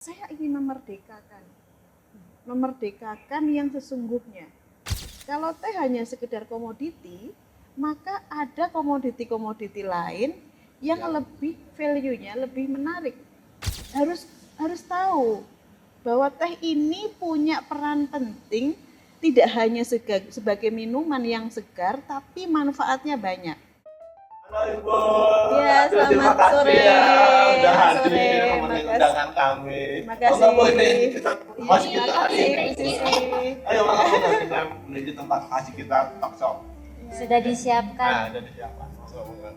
Saya ingin memerdekakan yang sesungguhnya. Kalau teh hanya sekedar komoditi, maka ada komoditi-komoditi lain yang lebih value-nya lebih menarik. Harus tahu bahwa teh ini punya peran penting, tidak hanya sebagai minuman yang segar, tapi manfaatnya banyak. Halo Ibu. Ya, selamat sore. Ya, udah Selamat hadir sore. memenuhi undangan kami. Makasih. Oh, boleh kita masih Terima kita kasih, hadir. Bu Sisi. Ayo monggo kita menuju tempat kasih kita talk show. Sudah disiapkan. Nah, udah disiapkan. Masuk monggo.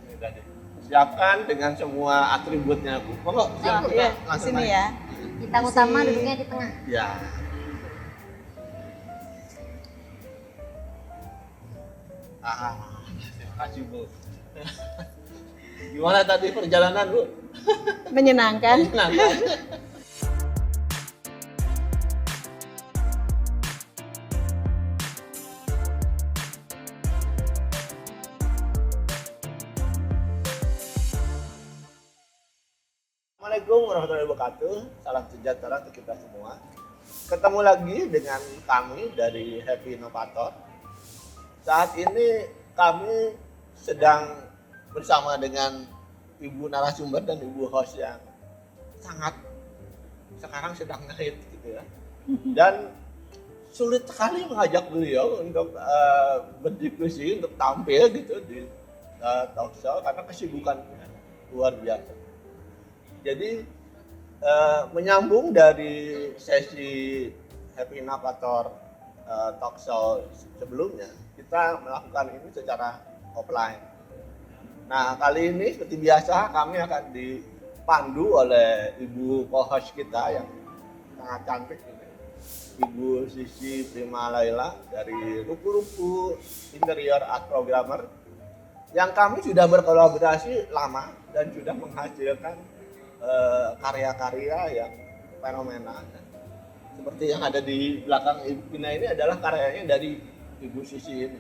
Ini udah disiapkan dengan semua atributnya Bu. Monggo, siap kita Iya, di langsung sini naik. ya. Kita utama duduknya di tengah. Ya. Terima kasih Bu. Gimana tadi perjalanan Bu? Menyenangkan. Menyenangkan. Assalamualaikum warahmatullahi wabarakatuh. Salam sejahtera untuk kita semua. Ketemu lagi dengan kami dari Happy Innovator. Saat ini kami sedang bersama dengan ibu narasumber dan ibu host yang sangat sekarang sedang ngehit gitu ya. Dan sulit sekali mengajak beliau untuk berdiskusi, untuk tampil gitu di talk show karena kesibukannya luar biasa. Jadi menyambung dari sesi Happy Innovator talk show sebelumnya, kita melakukan ini secara offline. Nah, kali ini seperti biasa kami akan dipandu oleh ibu co-host kita yang sangat cantik ini. Ibu Sisi Prima Laila dari Ruku-Ruku Interior Art Programmer yang kami sudah berkolaborasi lama dan sudah menghasilkan karya-karya yang fenomenal. Seperti yang ada di belakang Ibu Pina ini adalah karyanya dari Ibu Sisi ini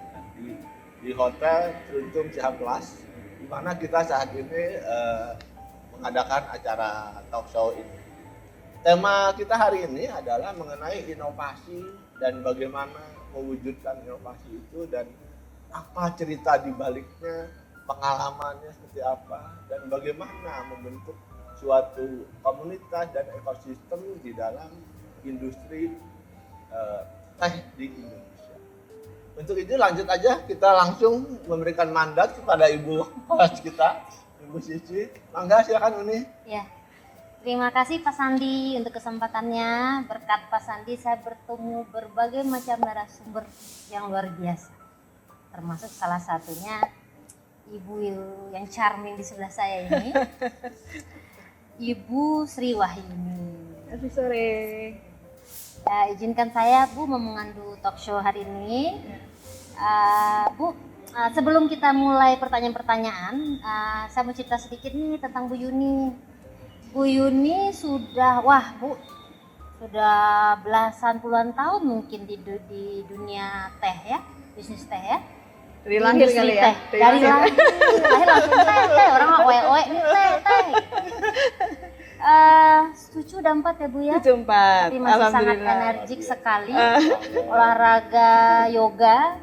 di Hotel Truntum Cihampelas, di mana kita saat ini mengadakan acara talk show ini. Tema kita hari ini adalah mengenai inovasi dan bagaimana mewujudkan inovasi itu dan apa cerita di baliknya, pengalamannya seperti apa, dan bagaimana membentuk suatu komunitas dan ekosistem di dalam industri teh di Indonesia. Untuk itu lanjut aja, kita langsung memberikan mandat kepada ibu host kita, Ibu Sisi. Mangga silakan Uni. Ya. Terima kasih Pak Sandi untuk kesempatannya. Berkat Pak Sandi saya bertemu berbagai macam narasumber yang luar biasa. Termasuk salah satunya ibu yang charming di sebelah saya ini. Ibu Sri Wahyuni. Selamat sore. Ya, izinkan saya Bu memandu talk show hari ini. Bu, sebelum kita mulai pertanyaan-pertanyaan, saya mau cerita sedikit nih tentang Bu Yuni. Bu Yuni sudah belasan puluhan tahun mungkin di dunia teh ya, bisnis teh ya. Dari lahir Industri kali ya. teh. Dari lahir langsung teh. Orang mah oe-oe ini teh. Cucu udah 4 ya Bu ya? Cucu 4. Tapi masih sangat energik sekali. Olahraga yoga.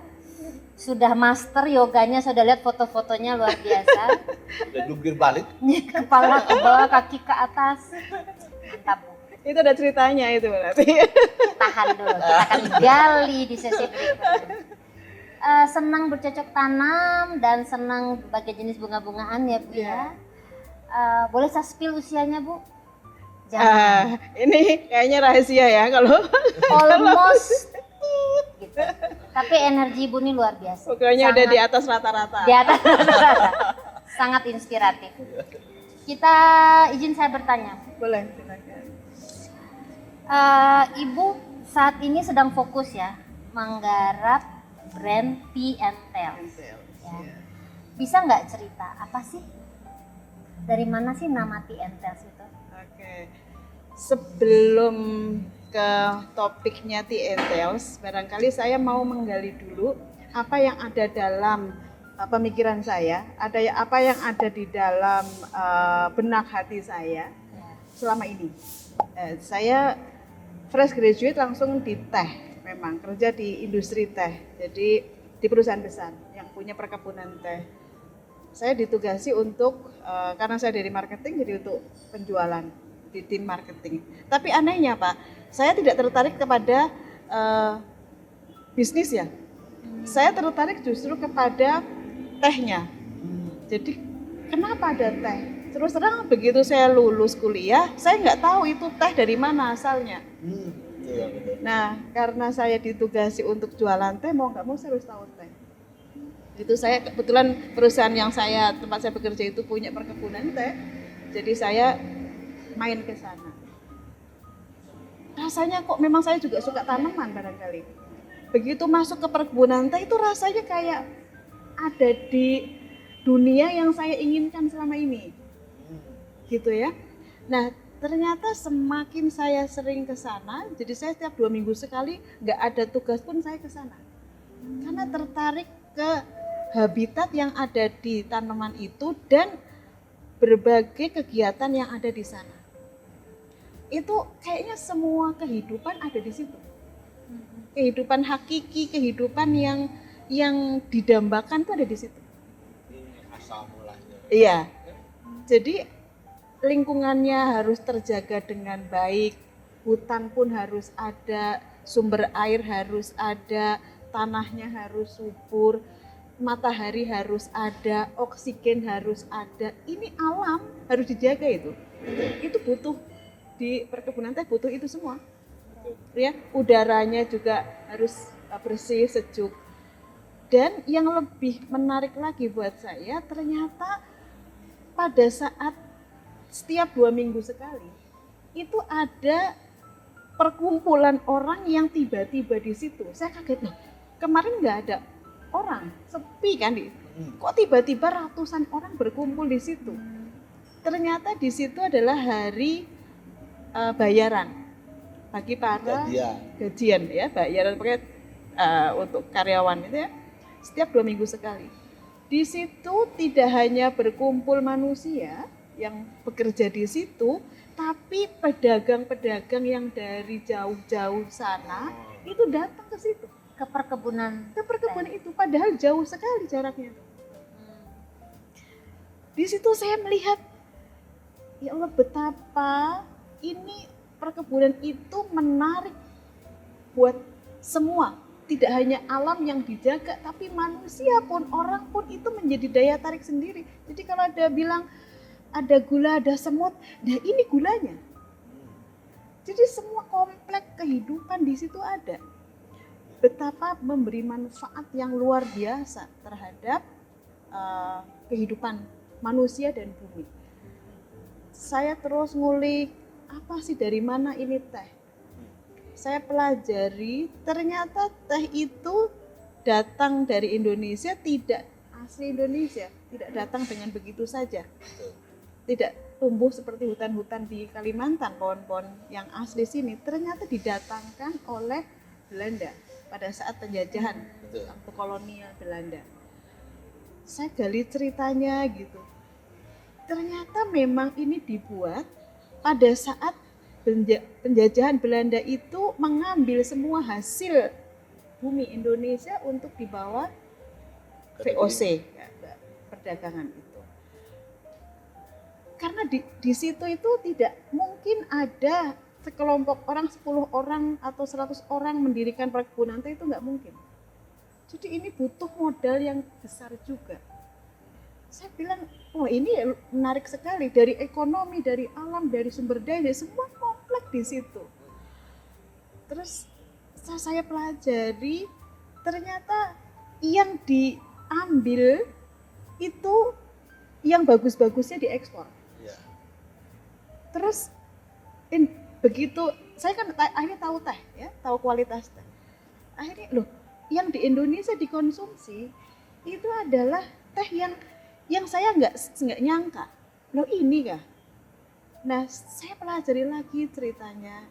Sudah master yoganya, sudah lihat foto-fotonya luar biasa. Udah jungkir balik. Kepala ke bawah, kaki ke atas. Mantap Bu. Itu ada ceritanya itu berarti. Tahan dulu, kita akan gali di sesi berikutnya. Senang bercocok tanam dan senang berbagai jenis bunga-bungaan ya Bu ya. Boleh saya spill usianya Bu? Jangan. Ini kayaknya rahasia ya kalau Almost gitu. Tapi energi Ibu ini luar biasa. pokoknya udah di atas rata-rata. Di atas rata-rata. Sangat inspiratif. Kita izin saya bertanya. Boleh, silakan. Ibu saat ini sedang fokus ya menggarap brand P&Tail. Ya. Bisa nggak cerita apa sih? Dari mana sih nama P&Tail itu? Oke. Sebelum ke topiknya Tea and Tales, barangkali saya mau menggali dulu apa yang ada dalam pemikiran saya, apa yang ada di dalam benak hati saya selama ini. Saya fresh graduate langsung di teh, memang kerja di industri teh, jadi di perusahaan besar yang punya perkebunan teh. Saya ditugasi untuk, karena saya dari marketing, jadi untuk penjualan di tim marketing. Tapi anehnya Pak, saya tidak tertarik kepada bisnis ya. Saya tertarik justru kepada tehnya. Jadi kenapa ada teh? Terus terang begitu saya lulus kuliah, saya nggak tahu itu teh dari mana asalnya. Nah, karena saya ditugasi untuk jualan teh, mau nggak mau saya harus tahu teh. Itu saya kebetulan perusahaan yang tempat saya bekerja itu punya perkebunan teh, jadi saya main ke sana. Rasanya kok memang saya juga suka tanaman barangkali. Begitu masuk ke perkebunan teh itu rasanya kayak ada di dunia yang saya inginkan selama ini. Gitu ya. Nah, ternyata semakin saya sering ke sana, jadi saya setiap 2 minggu sekali nggak ada tugas pun saya ke sana. Karena tertarik ke habitat yang ada di tanaman itu dan berbagai kegiatan yang ada di sana. Itu kayaknya semua kehidupan ada di situ. Kehidupan hakiki, kehidupan yang didambakan itu ada di situ. Ini asal mulanya. Iya. Jadi lingkungannya harus terjaga dengan baik, hutan pun harus ada, sumber air harus ada, tanahnya harus subur, matahari harus ada, oksigen harus ada. Ini alam harus dijaga itu. Itu butuh di perkebunan teh, butuh itu semua. Ya, udaranya juga harus bersih, sejuk. Dan yang lebih menarik lagi buat saya, ternyata pada saat setiap 2 minggu sekali itu ada perkumpulan orang yang tiba-tiba di situ. Saya kaget, loh, kemarin nggak ada orang, sepi kan, kok tiba-tiba ratusan orang berkumpul di situ. Ternyata di situ adalah hari bayaran bagi para gajian ya, bayaran pakai untuk karyawan itu ya, setiap 2 minggu sekali. Di situ tidak hanya berkumpul manusia yang bekerja di situ, tapi pedagang-pedagang yang dari jauh-jauh sana itu datang ke situ, ke perkebunan itu, padahal jauh sekali jaraknya. Di situ saya melihat, ya Allah, betapa ini perkebunan itu menarik buat semua. Tidak hanya alam yang dijaga, tapi manusia pun, orang pun itu menjadi daya tarik sendiri. Jadi kalau ada bilang ada gula, ada semut, nah ini gulanya. Jadi semua kompleks kehidupan di situ ada. Betapa memberi manfaat yang luar biasa terhadap kehidupan manusia dan bumi. Saya terus ngulik, apa sih, dari mana ini teh? Saya pelajari, ternyata teh itu datang dari Indonesia, tidak asli Indonesia, tidak datang dengan begitu saja. Tidak tumbuh seperti hutan-hutan di Kalimantan, pohon-pohon yang asli sini, ternyata didatangkan oleh Belanda pada saat penjajahan waktu kolonial Belanda. Saya gali ceritanya gitu. Ternyata memang ini dibuat pada saat penjajahan Belanda itu mengambil semua hasil bumi Indonesia untuk dibawa VOC, perdagangan itu. Karena di situ itu tidak mungkin ada sekelompok orang, 10 orang atau 100 orang mendirikan perkebunan teh, itu nggak mungkin. Jadi ini butuh modal yang besar juga. Saya bilang, oh ini menarik sekali, dari ekonomi, dari alam, dari sumber daya, semua kompleks di situ. Terus saya pelajari, ternyata yang diambil itu yang bagus-bagusnya diekspor. Terus begitu saya kan akhirnya tahu teh ya, tahu kualitas teh. Akhirnya loh, yang di Indonesia dikonsumsi itu adalah teh yang saya nggak nyangka. Loh ini kah? Nah, saya pelajari lagi ceritanya.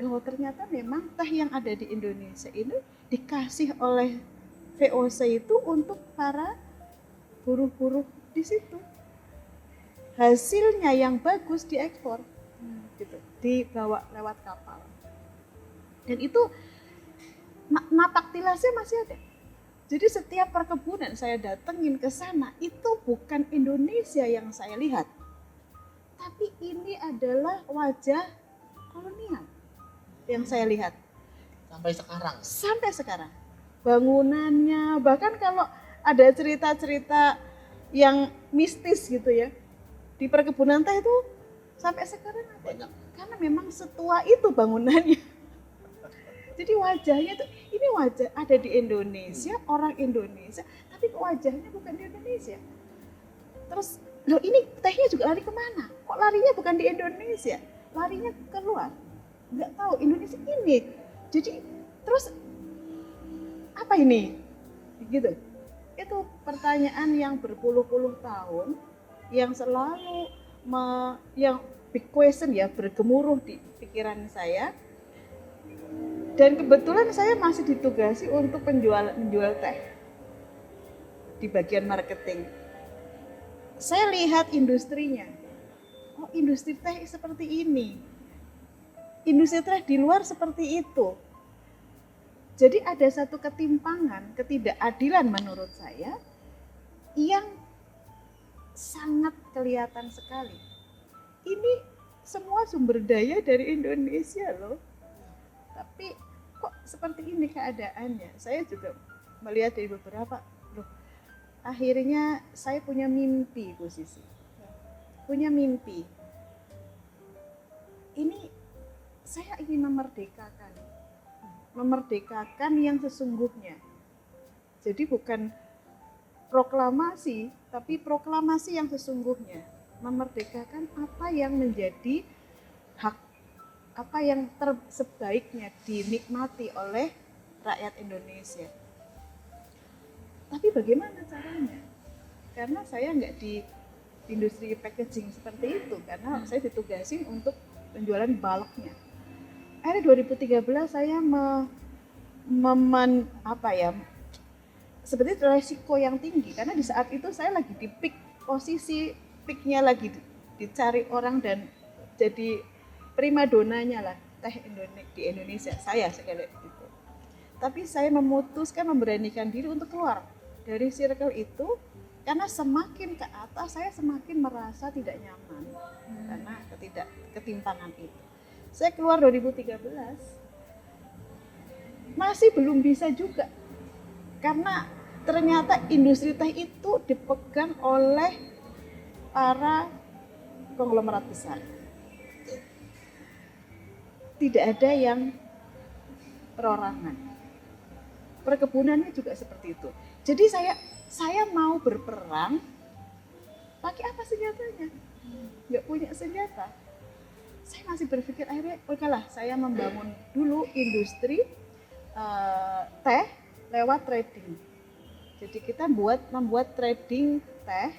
Oh, ternyata memang teh yang ada di Indonesia ini dikasih oleh VOC itu untuk para buruh-buruh di situ. Hasilnya yang bagus diekspor, gitu, dibawa lewat kapal. Dan itu napak tilasnya masih ada. Jadi setiap perkebunan saya datengin ke sana itu bukan Indonesia yang saya lihat, tapi ini adalah wajah kolonial yang saya lihat. Sampai sekarang. Bangunannya, bahkan kalau ada cerita-cerita yang mistis gitu ya, di perkebunan teh itu sampai sekarang ada. Banyak. Karena memang setua itu bangunannya. Jadi wajahnya tuh, ini wajah ada di Indonesia, orang Indonesia, tapi wajahnya bukan di Indonesia. Terus, loh ini tehnya juga lari kemana? Kok larinya bukan di Indonesia? Larinya keluar. Nggak tahu, Indonesia ini. Jadi, terus apa ini? Gitu. Itu pertanyaan yang berpuluh-puluh tahun, yang selalu, yang big question ya, bergemuruh di pikiran saya. Dan kebetulan saya masih ditugasi untuk menjual teh di bagian marketing. Saya lihat industrinya. Oh, industri teh seperti ini. Industri teh di luar seperti itu. Jadi ada satu ketimpangan, ketidakadilan menurut saya yang sangat kelihatan sekali. Ini semua sumber daya dari Indonesia loh. Tapi kok seperti ini keadaannya? Saya juga melihat dari beberapa, loh, akhirnya saya punya mimpi, Bu Sisi. Punya mimpi. Ini saya ingin memerdekakan yang sesungguhnya. Jadi bukan proklamasi, tapi proklamasi yang sesungguhnya. Memerdekakan apa yang menjadi hak, apa yang sebaiknya dinikmati oleh rakyat Indonesia. Tapi bagaimana caranya? Karena saya nggak di industri packaging seperti itu, karena saya ditugasin untuk penjualan baloknya. Akhirnya 2013 saya sebenarnya resiko yang tinggi, karena di saat itu saya lagi di peaknya lagi dicari orang dan jadi prima donanya lah teh di Indonesia, saya sekali itu. Tapi saya memutuskan, memberanikan diri untuk keluar dari circle itu, karena semakin ke atas saya semakin merasa tidak nyaman karena ketimpangan itu. Saya keluar 2013, masih belum bisa juga, karena ternyata industri teh itu dipegang oleh para konglomerat besar. Tidak ada yang perorangan. Perkebunannya juga seperti itu. Jadi saya mau berperang, pakai apa senjatanya? Nggak punya senjata. Saya masih berpikir, akhirnya okelah, saya membangun dulu industri teh lewat trading. Jadi kita membuat trading teh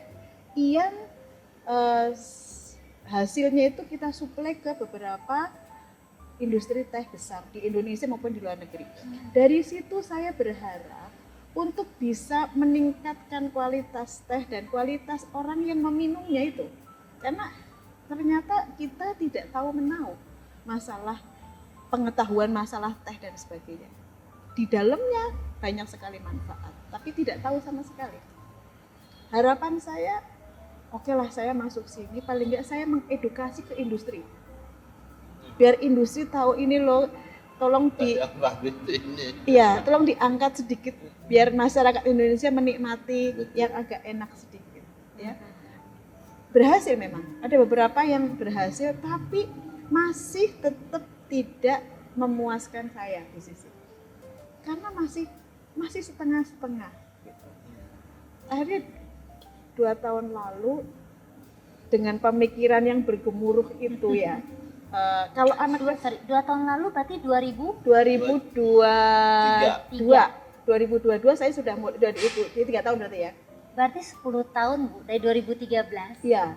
yang hasilnya itu kita suplai ke beberapa industri teh besar di Indonesia maupun di luar negeri. Dari situ saya berharap untuk bisa meningkatkan kualitas teh dan kualitas orang yang meminumnya itu. Karena ternyata kita tidak tahu menahu masalah pengetahuan masalah teh dan sebagainya. Di dalamnya banyak sekali manfaat, tapi tidak tahu sama sekali. Harapan saya, okelah saya masuk sini, paling nggak saya mengedukasi ke industri. Biar industri tahu ini loh, tolong tolong diangkat sedikit biar masyarakat Indonesia menikmati yang agak enak sedikit, ya. Berhasil memang, ada beberapa yang berhasil, tapi masih tetap tidak memuaskan saya di sisi, karena masih setengah-setengah gitu. Akhirnya 2 tahun lalu dengan pemikiran yang bergemuruh itu ya. Kalau anak 2 tahun lalu berarti 2022 saya sudah itu 3 tahun berarti ya. Berarti 10 tahun Bu, dari 2013. Iya.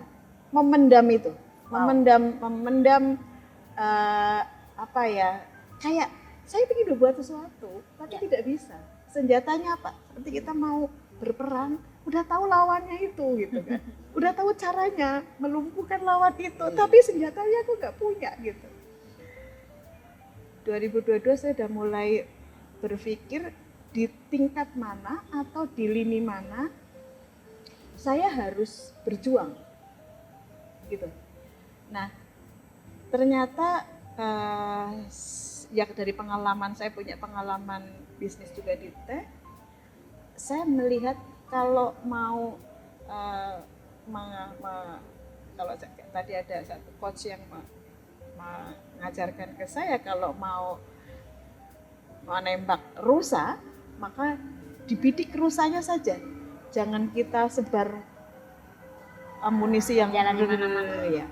Memendam itu. Wow. Memendam kayak saya ingin berbuat sesuatu tapi tidak bisa. Senjatanya apa? Seperti kita mau berperang, udah tahu lawannya itu gitu kan. Udah tahu caranya melumpuhkan lawan itu, tapi senjatanya aku nggak punya gitu. 2022 saya udah mulai berpikir di tingkat mana atau di lini mana saya harus berjuang gitu. Nah, ternyata ya dari pengalaman, saya punya pengalaman bisnis juga di teh, saya melihat kalau mau kalau tadi ada satu coach yang mengajarkan ke saya, kalau mau menembak rusa maka dibidik rusanya saja, jangan kita sebar amunisi yang Jalan di mana-mana. ya,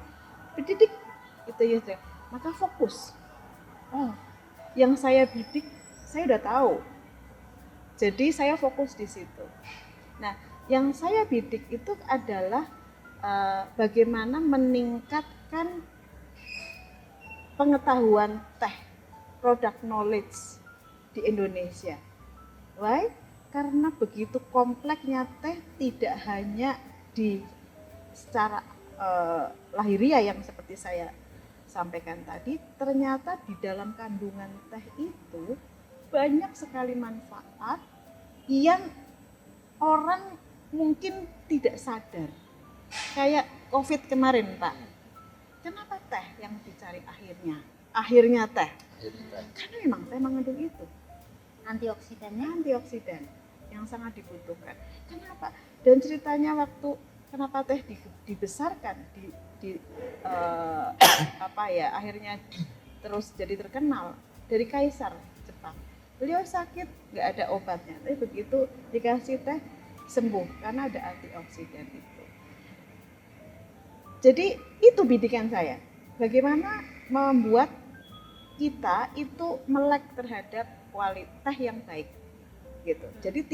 dididik itu ya, maka fokus. Oh, yang saya bidik saya udah tahu, jadi saya fokus di situ. Nah, yang saya bidik itu adalah bagaimana meningkatkan pengetahuan teh, product knowledge di Indonesia. Why? Karena begitu kompleksnya teh, tidak hanya di secara lahiriah yang seperti saya sampaikan tadi, ternyata di dalam kandungan teh itu banyak sekali manfaat yang orang mungkin tidak sadar. Kayak COVID kemarin, Pak. Kenapa teh yang dicari akhirnya? Akhirnya teh. Karena memang teh mengandung itu. Antioksidan yang sangat dibutuhkan. Kenapa? Dan ceritanya waktu kenapa teh dibesarkan, akhirnya terus jadi terkenal dari Kaisar Jepang. Beliau sakit, nggak ada obatnya, tapi begitu dikasih teh sembuh karena ada antioksidan itu. Jadi itu bidikan saya, bagaimana membuat kita itu melek terhadap kualitas yang baik gitu. Jadi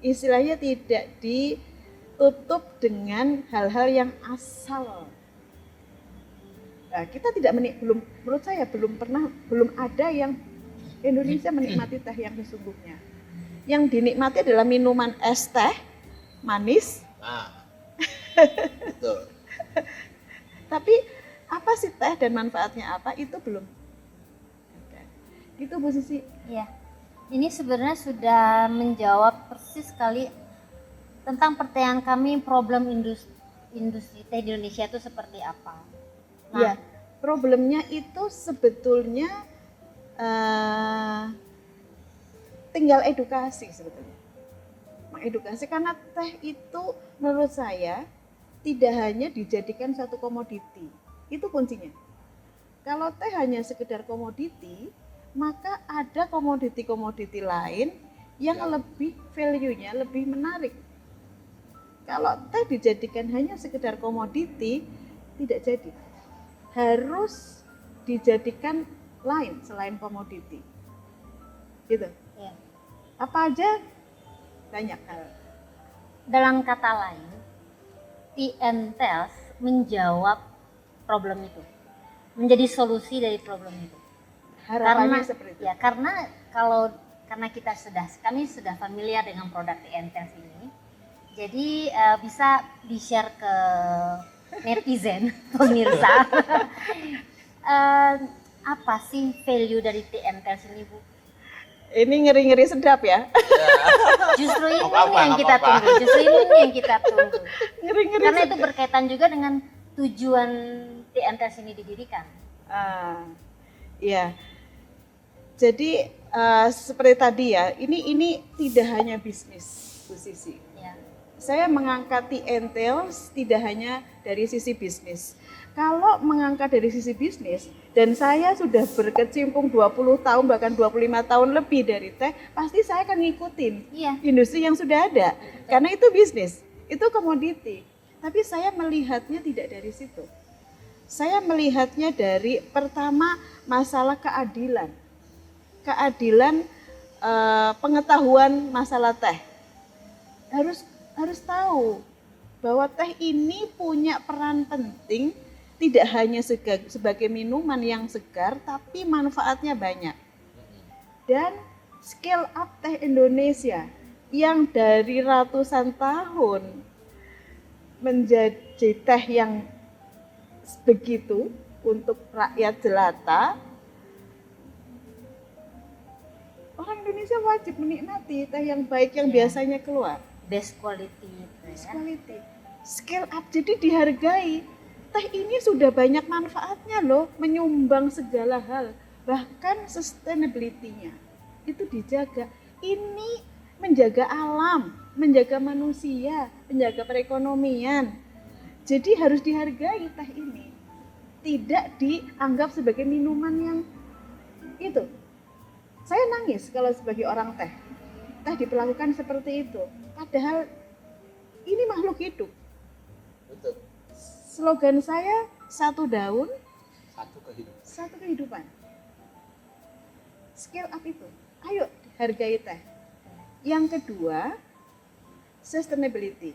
istilahnya tidak ditutup dengan hal-hal yang asal. Nah, kita menurut saya belum ada yang Indonesia menikmati teh yang sesungguhnya. Yang dinikmati adalah minuman es teh manis. Nah, betul. Tapi apa sih teh dan manfaatnya apa, itu belum ada. Itu Bu Sisi. Iya. Ini sebenarnya sudah menjawab persis sekali tentang pertanyaan kami, problem industri teh di Indonesia itu seperti apa. Iya, problemnya itu sebetulnya tinggal edukasi sebetulnya. Mengedukasi, karena teh itu menurut saya tidak hanya dijadikan satu komoditi. Itu kuncinya. Kalau teh hanya sekedar komoditi, maka ada komoditi-komoditi lain yang lebih value-nya lebih menarik. Kalau teh dijadikan hanya sekedar komoditi, tidak jadi. Harus dijadikan lain selain komoditi. Gitu. Ya. Apa aja? Banyak hal. Dalam kata lain, TNTels menjawab problem itu, menjadi solusi dari problem itu. Harapannya seperti itu. Ya, karena kami sudah familiar dengan produk TNTels ini, jadi bisa di-share ke netizen, pemirsa. Apa sih value dari TNTels ini, Bu? Ini ngeri-ngeri sedap ya. Justru ini yang kita tunggu. Ngeri-ngeri Karena sedap. itu berkaitan juga dengan tujuan TNTels ini didirikan. Iya. Jadi seperti tadi ya, ini tidak hanya bisnis, Bu Sisi. Ya. Saya mengangkat TNTels tidak hanya dari sisi bisnis. Kalau mengangkat dari sisi bisnis, dan saya sudah berkecimpung 20 tahun bahkan 25 tahun lebih dari teh, pasti saya akan ngikutin industri yang sudah ada. Karena itu bisnis, itu komoditi. Tapi saya melihatnya tidak dari situ. Saya melihatnya dari pertama masalah keadilan. Keadilan pengetahuan masalah teh. Harus tahu bahwa teh ini punya peran penting, tidak hanya sebagai minuman yang segar, tapi manfaatnya banyak. Dan scale up teh Indonesia yang dari ratusan tahun menjadi teh yang begitu untuk rakyat jelata, orang Indonesia wajib menikmati teh yang baik yang biasanya keluar. Best quality gitu Best ya. quality. Scale up, jadi dihargai. Teh ini sudah banyak manfaatnya loh, menyumbang segala hal. Bahkan sustainability-nya itu dijaga. Ini menjaga alam, menjaga manusia, menjaga perekonomian. Jadi harus dihargai teh ini. Tidak dianggap sebagai minuman yang itu. Saya nangis kalau sebagai orang teh diperlakukan seperti itu. Padahal ini makhluk hidup. Betul. Slogan saya, satu daun, Kehidupan. satu kehidupan. Scale up itu. Ayo hargai teh. Yang kedua, sustainability.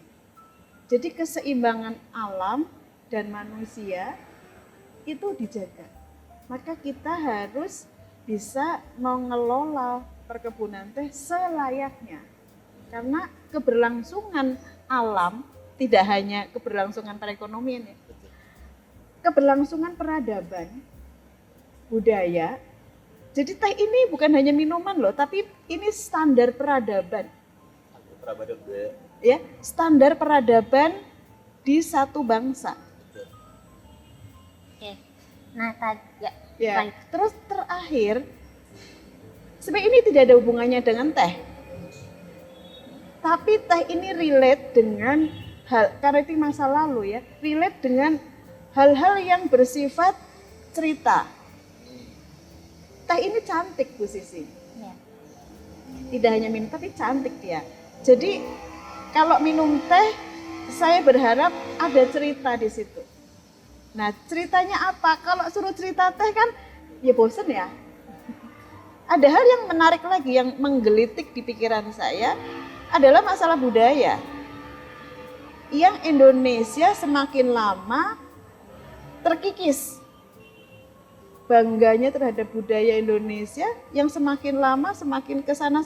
Jadi keseimbangan alam dan manusia itu dijaga. Maka kita harus bisa mengelola perkebunan teh selayaknya. Karena keberlangsungan alam tidak hanya keberlangsungan perekonomian ya. Keberlangsungan peradaban, budaya. Jadi teh ini bukan hanya minuman loh, tapi ini standar peradaban. Peradaban budaya. Ya, standar peradaban di satu bangsa. Betul. Oke. Nah, tadi ya. Ya. Baik. Terus terakhir, sebenarnya ini tidak ada hubungannya dengan teh. Tapi teh ini relate dengan hal, karena itu masa lalu ya, relate dengan hal-hal yang bersifat cerita. Teh ini cantik Bu Sisi. Ya. Tidak hanya minum, tapi cantik dia. Jadi kalau minum teh, saya berharap ada cerita di situ. Nah, ceritanya apa? Kalau suruh cerita teh kan, ya bosen ya. Ada hal yang menarik lagi, yang menggelitik di pikiran saya, adalah masalah budaya. Yang Indonesia semakin lama terkikis. Bangganya terhadap budaya Indonesia yang semakin lama semakin ke sana.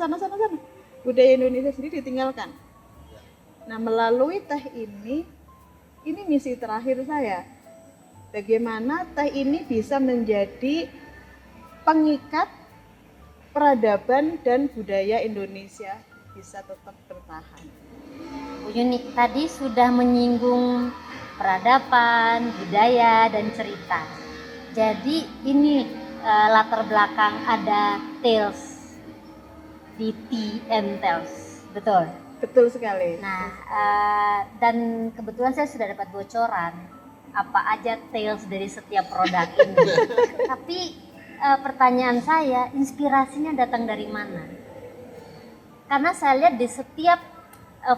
Budaya Indonesia sendiri ditinggalkan. Nah, melalui teh ini misi terakhir saya. Bagaimana teh ini bisa menjadi pengikat peradaban dan budaya Indonesia bisa tetap bertahan. Bu Yuni tadi sudah menyinggung peradaban, budaya, dan cerita. Jadi ini latar belakang ada tales di Tea and Tales, betul? Betul sekali. Nah, dan kebetulan saya sudah dapat bocoran apa aja tales dari setiap produk ini. Tapi pertanyaan saya, inspirasinya datang dari mana? Karena saya lihat di setiap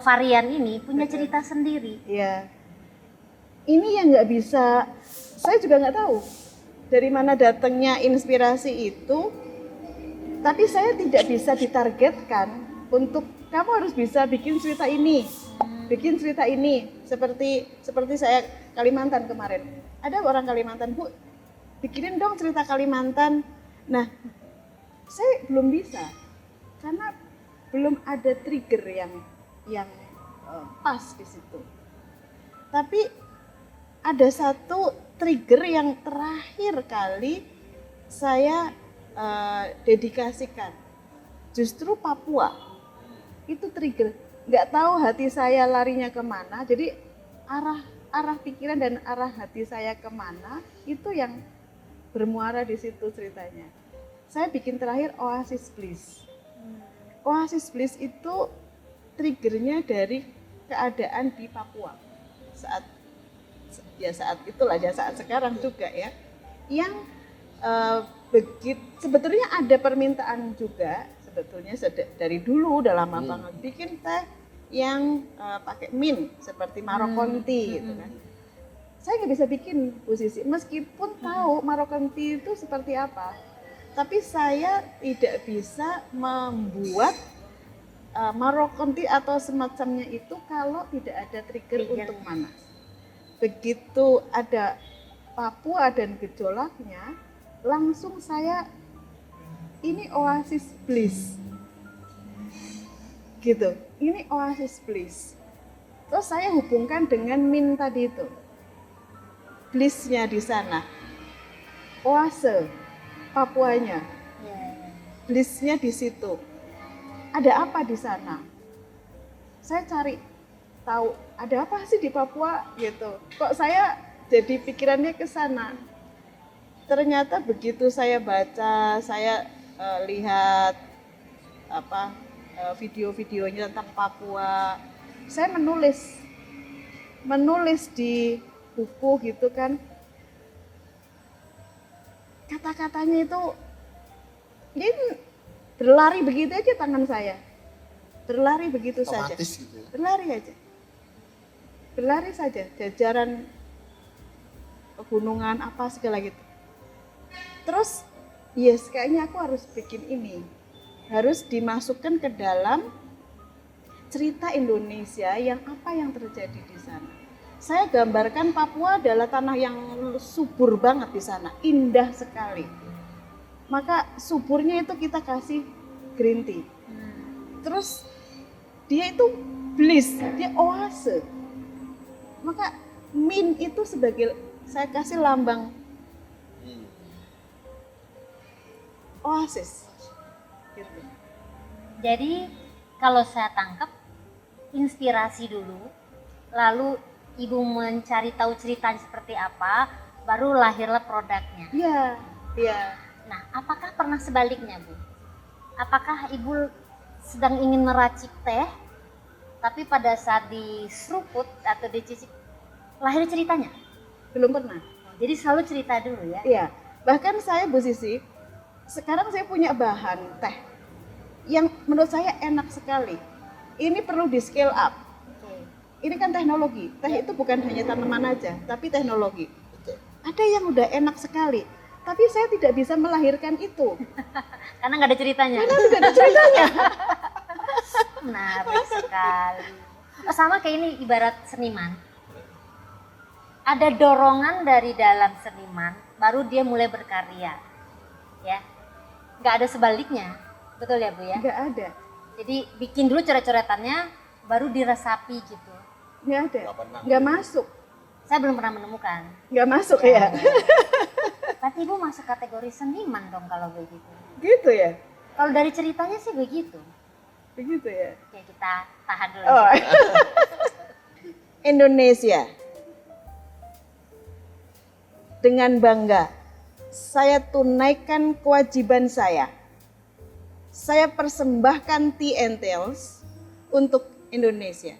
varian ini punya cerita sendiri. Iya. Ini yang nggak bisa, saya juga nggak tahu dari mana datangnya inspirasi itu. Tapi saya tidak bisa ditargetkan untuk kamu harus bisa bikin cerita ini, bikin cerita ini. Seperti saya Kalimantan kemarin. Ada orang Kalimantan, Bu, bikinin dong cerita Kalimantan. Nah, saya belum bisa karena belum ada trigger yang pas di situ. Tapi ada satu trigger yang terakhir kali saya dedikasikan, justru Papua. Itu trigger. Nggak tahu hati saya larinya kemana. Jadi arah pikiran dan arah hati saya kemana itu yang bermuara di situ ceritanya. Saya bikin terakhir Oasis Bliss. Oasis Bliss itu triggernya dari keadaan di Papua saat itulah ya, saat sekarang juga ya, yang sebetulnya ada permintaan juga sebetulnya dari dulu udah lama banget bikin teh yang pakai mint seperti Marokonti gitu kan. Saya nggak bisa bikin posisi meskipun tahu Marokonti itu seperti apa, tapi saya tidak bisa membuat Marokonti atau semacamnya itu kalau tidak ada trigger untuk panas. Begitu ada Papua dan gejolaknya, langsung saya ini Oasis Bliss. gitu. Ini oasis bliss. Terus saya hubungkan dengan Min tadi itu. Blissnya di sana. Oase Papuanya. Blissnya di situ. Ada apa di sana? Saya cari tahu ada apa sih di Papua gitu. Kok saya jadi pikirannya ke sana. Ternyata begitu saya baca, saya lihat video-videonya tentang Papua. Saya menulis di buku gitu kan. Kata-katanya itu ini berlari begitu aja tangan saya. Berlari begitu saja. Otomatis gitu ya. Berlari aja. Berlari saja, jajaran pegunungan apa segala gitu. Terus, yes, kayaknya aku harus bikin ini. Harus dimasukkan ke dalam cerita Indonesia yang apa yang terjadi di sana. Saya gambarkan Papua adalah tanah yang subur banget di sana, indah sekali. Maka suburnya itu kita kasih green tea. Terus dia itu bliss, dia oase. Maka Min itu sebagai saya kasih lambang oasis. Gitu. Jadi kalau saya tangkap inspirasi dulu, lalu ibu mencari tahu ceritanya seperti apa, baru lahirlah produknya. Iya, iya. Nah, apakah pernah sebaliknya, Bu? Apakah ibu sedang ingin meracik teh, tapi pada saat diseruput atau dicicip, lahir ceritanya? Belum pernah. Jadi selalu cerita dulu ya? Iya. Bahkan saya Bu Sisi, sekarang saya punya bahan teh yang menurut saya enak sekali. Ini perlu di scale up. Ini kan teknologi. Teh itu bukan hanya tanaman aja, tapi teknologi. Ada yang udah enak sekali, tapi saya tidak bisa melahirkan itu. Karena nggak ada ceritanya. Karena tidak ada ceritanya. Menarik sekali. Oh, sama kayak ini ibarat seniman. Ada dorongan dari dalam seniman, baru dia mulai berkarya. Ya, nggak ada sebaliknya. Betul ya, Bu ya? Nggak ada. Jadi bikin dulu coret-coretannya, baru diresapi gitu. Nggak ada. Nggak pernah. Nggak masuk. Saya belum pernah menemukan. Nggak masuk ya. Berarti Ibu masuk kategori seniman dong kalau begitu. Gitu ya. Kalau dari ceritanya sih begitu. Begitu ya. Oke, kita tahan dulu. Oh. Indonesia. Dengan bangga saya tunaikan kewajiban saya. Saya persembahkan Tea and Tales untuk Indonesia.